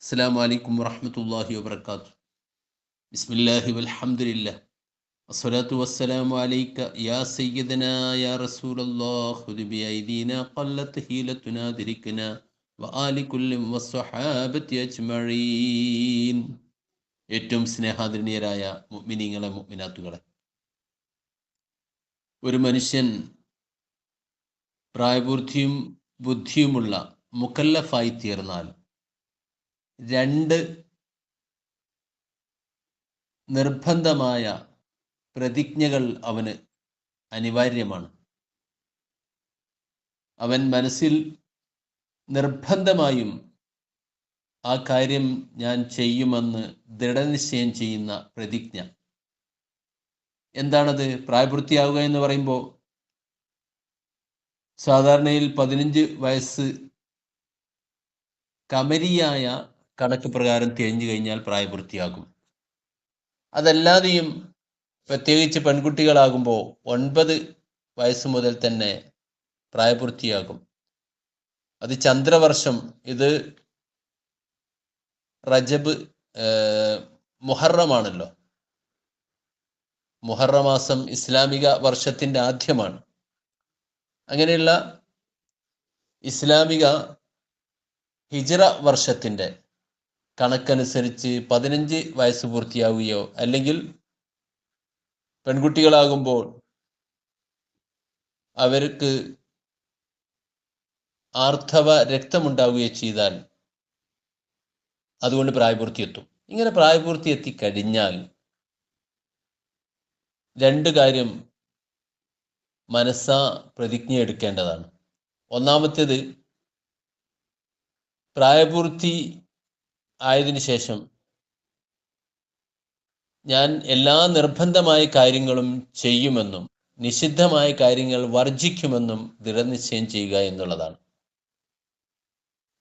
അസ്സലാമു അലൈക്കും വറഹ്മത്തുള്ളാഹി വബറകാതുഹു. ബിസ്മില്ലാഹി വൽഹംദുലില്ലാഹ് വസ്സലാത്തു വസ്സലാമു അലൈക യാ സയ്യിദനാ യാ റസൂലല്ലാഹ് ഖുദ് ബിഐദീനാ ഖല്ലത്ത് ഹീലത്തുനാ ദിരിക്നാ വആലി കുല്ലി വസ്സഹാബത്തി അജ്മഈൻ. ഏറ്റവും സ്നേഹാദരണീയരായ മുഅ്മിനീങ്ങളെ മുഅ്മിനാത്തുകളെ, ഒരു മനുഷ്യൻ പ്രായപൂർത്തിയും ബുദ്ധിയുമുള്ള മുക്കല്ലഫായി തീർന്നാൽ രണ്ട് നിർബന്ധമായ പ്രതിജ്ഞകൾ അവന് അനിവാര്യമാണ്. അവൻ മനസ്സിൽ നിർബന്ധമായും ആ കാര്യം ഞാൻ ചെയ്യുമെന്ന് ദൃഢനിശ്ചയം ചെയ്യുന്ന പ്രതിജ്ഞ. എന്താണത്? പ്രായപൂർത്തിയാവുക എന്ന് പറയുമ്പോൾ സാധാരണയിൽ 15 വയസ്സ് കമരിയായ കണക്ക് പ്രകാരം തികഞ്ഞു കഴിഞ്ഞാൽ പ്രായപൂർത്തിയാകും. അതല്ലാതെയും പ്രത്യേകിച്ച് പെൺകുട്ടികളാകുമ്പോൾ 9 വയസ്സ് മുതൽ തന്നെ പ്രായപൂർത്തിയാകും. അത് ചന്ദ്രവർഷം. ഇത് റജബ് മുഹറമാണല്ലോ. മുഹറമാസം ഇസ്ലാമിക വർഷത്തിൻ്റെ ആദ്യമാണ്. അങ്ങനെയുള്ള ഇസ്ലാമിക ഹിജ്റ വർഷത്തിൻ്റെ കണക്കനുസരിച്ച് 15 വയസ്സ് പൂർത്തിയാവുകയോ അല്ലെങ്കിൽ പെൺകുട്ടികളാകുമ്പോൾ അവർക്ക് ആർത്തവ രക്തമുണ്ടാവുകയോ ചെയ്താൽ അതുകൊണ്ട് പ്രായപൂർത്തി എത്തും. ഇങ്ങനെ പ്രായപൂർത്തി എത്തിക്കഴിഞ്ഞാൽ രണ്ട് കാര്യം മനസ്സാ പ്രതിജ്ഞ എടുക്കേണ്ടതാണ്. ഒന്നാമത്തേത്, പ്രായപൂർത്തി ആയതിനു ശേഷം ഞാൻ എല്ലാ നിർബന്ധമായ കാര്യങ്ങളും ചെയ്യുമെന്നും നിഷിദ്ധമായ കാര്യങ്ങൾ വർജിക്കുമെന്നും ദൃഢനിശ്ചയം ചെയ്യുക എന്നുള്ളതാണ്.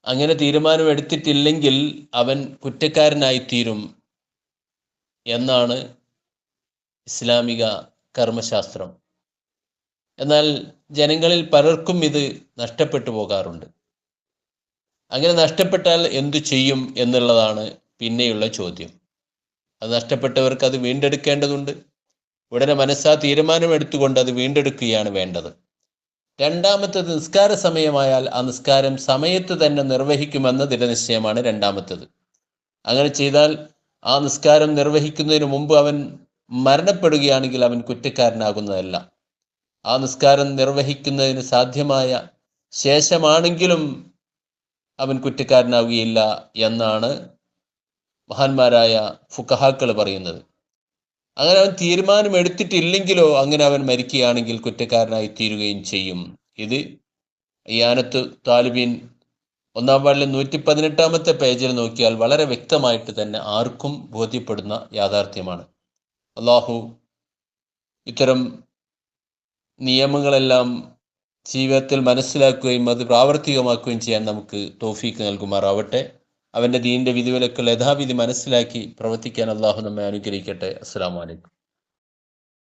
അങ്ങനെ തീരുമാനമെടുത്തിട്ടില്ലെങ്കിൽ അവൻ കുറ്റക്കാരനായിത്തീരും എന്നാണ് ഇസ്ലാമിക കർമ്മശാസ്ത്രം. എന്നാൽ ജനങ്ങളിൽ പലർക്കും ഇത് നഷ്ടപ്പെട്ടു പോകാറുണ്ട്. അങ്ങനെ നഷ്ടപ്പെട്ടാൽ എന്തു ചെയ്യും എന്നുള്ളതാണ് പിന്നെയുള്ള ചോദ്യം. അത് നഷ്ടപ്പെട്ടവർക്ക് അത് വീണ്ടെടുക്കേണ്ടതുണ്ട്. ഉടനെ മനസ്സാ തീരുമാനമെടുത്തുകൊണ്ട് അത് വീണ്ടെടുക്കുകയാണ് വേണ്ടത്. രണ്ടാമത്തത്, നിസ്കാര സമയമായാൽ ആ നിസ്കാരം സമയത്ത് തന്നെ നിർവഹിക്കുമെന്ന ദൃഢനിശ്ചയമാണ് രണ്ടാമത്തത്. അങ്ങനെ ചെയ്താൽ ആ നിസ്കാരം നിർവഹിക്കുന്നതിന് മുമ്പ് അവൻ മരണപ്പെടുകയാണെങ്കിൽ അവൻ കുറ്റക്കാരനാകുന്നതല്ല. ആ നിസ്കാരം നിർവഹിക്കുന്നതിന് സാധ്യമായ ശേഷമാണെങ്കിലും അവൻ കുറ്റക്കാരനാവുകയില്ല എന്നാണ് മഹാന്മാരായ ഫുഖഹാക്കൾ പറയുന്നത്. അങ്ങനെ അവൻ തീരുമാനമെടുത്തിട്ടില്ലെങ്കിലോ അങ്ങനെ അവൻ മരിക്കുകയാണെങ്കിൽ കുറ്റക്കാരനായി തീരുകയും ചെയ്യും. ഇത് ഇയാനത്ത് താലിബീൻ 1-ാം വാർഡിലെ 118-ാമത്തെ പേജിൽ നോക്കിയാൽ വളരെ വ്യക്തമായിട്ട് തന്നെ ആർക്കും ബോധ്യപ്പെടുന്ന യാഥാർത്ഥ്യമാണ്. അള്ളാഹു ഇത്തരം നിയമങ്ങളെല്ലാം ജീവിതത്തിൽ മനസ്സിലാക്കുകയും അത് പ്രാവർത്തികമാക്കുകയും ചെയ്യാൻ നമുക്ക് തൗഫീക്ക് നൽകുമാറാവട്ടെ. അവൻ്റെ ദീനിൻ്റെ വിധിവിലക്കുകൾ യഥാവിധി മനസ്സിലാക്കി പ്രവർത്തിക്കാൻ അള്ളാഹു നമ്മെ അനുഗ്രഹിക്കട്ടെ. അസ്സലാമു അലൈക്കും.